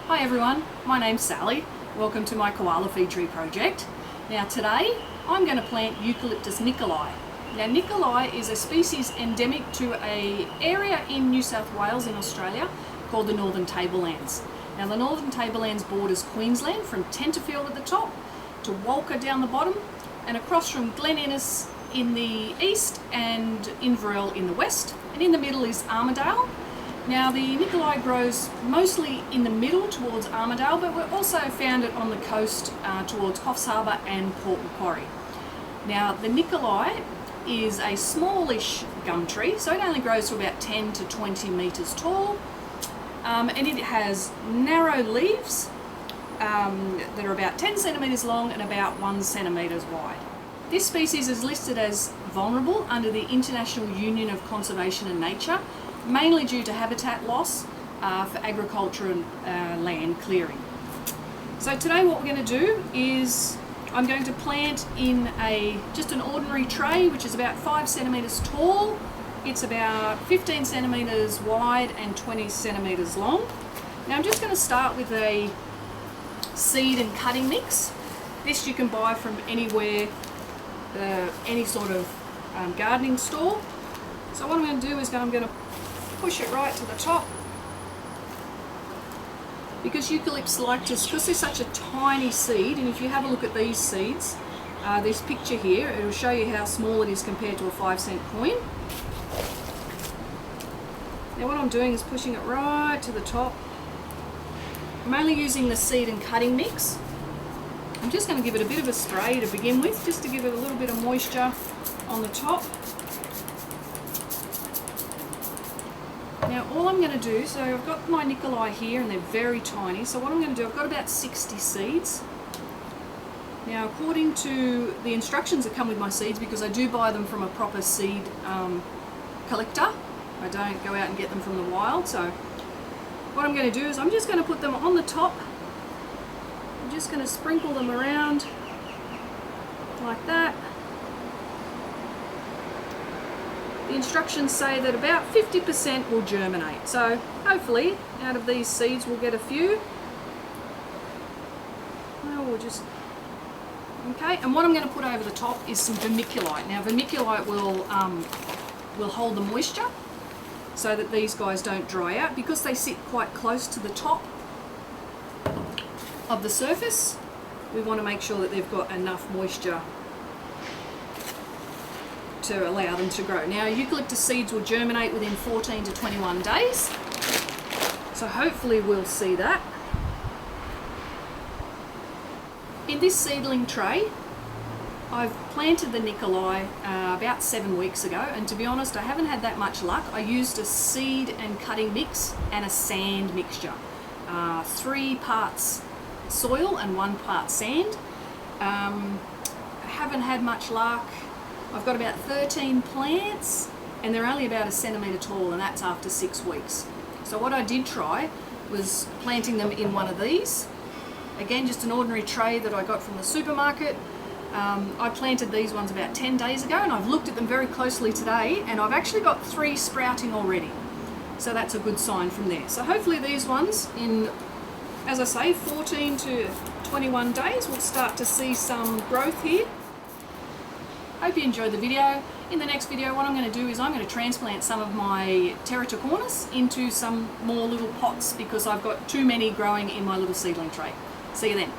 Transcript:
Hi everyone, my name's Sally. Welcome to my Koala Feed Tree Project. Now today I'm going to plant Eucalyptus nicholii. Now nicholii is a species endemic to an area in New South Wales in Australia called the Northern Tablelands. Now the Northern Tablelands borders Queensland from Tenterfield at the top to Walker down the bottom and across from Glen Innes in the east and Inverell in the west, and in the middle is Armidale. Now the nicholii grows mostly in the middle towards Armidale, but we've also found it on the coast towards Coffs Harbour and Port Macquarie. Now the nicholii is a smallish gum tree, so it only grows to about 10 to 20 metres tall, and it has narrow leaves that are about 10 centimetres long and about 1 centimetre wide. This species is listed as vulnerable under the International Union of Conservation and Nature, mainly due to habitat loss for agriculture and land clearing. So today what we're going to do is I'm going to plant in just an ordinary tray which is about 5 centimetres tall. It's about 15 centimetres wide and 20 centimetres long. Now I'm just going to start with a seed and cutting mix. This you can buy from anywhere, any sort of gardening store. So what I'm going to do is I'm going to push it right to the top, because eucalypts because they're such a tiny seed, and if you have a look at these seeds, this picture here, it will show you how small it is compared to a 5-cent coin. Now what I'm doing is pushing it right to the top. I'm only using the seed and cutting mix. I'm just going to give it a bit of a spray to begin with, just to give it a little bit of moisture on the top. Now all I'm going to do, so I've got my nicholii here and they're very tiny, so what I'm going to do, I've got about 60 seeds. Now according to the instructions that come with my seeds, because I do buy them from a proper seed collector, I don't go out and get them from the wild, so what I'm going to do is I'm just going to put them on the top. I'm just going to sprinkle them around like that. The instructions say that about 50% will germinate, so hopefully out of these seeds we'll get a few. Well, we'll just, okay, and what I'm going to put over the top is some vermiculite. Now vermiculite will hold the moisture so that these guys don't dry out, because they sit quite close to the top of the surface. We want to make sure that they've got enough moisture to allow them to grow. Now eucalyptus seeds will germinate within 14 to 21 days, so hopefully we'll see that. In this seedling tray I've planted the nicholii about 7 weeks ago, and to be honest I haven't had that much luck. I used a seed and cutting mix and a sand mixture, 3 parts soil and 1 part sand. I haven't had much luck. I've got about 13 plants and they're only about 1 centimetre tall, and that's after 6 weeks. So what I did try was planting them in one of these. Again, just an ordinary tray that I got from the supermarket. I planted these ones about 10 days ago, and I've looked at them very closely today and I've actually got 3 sprouting already. So that's a good sign from there. So hopefully these ones in, as I say, 14 to 21 days we'll start to see some growth here. Hope you enjoyed the video. In the next video what I'm going to do is I'm going to transplant some of my Terraticornis into some more little pots, because I've got too many growing in my little seedling tray. See you then.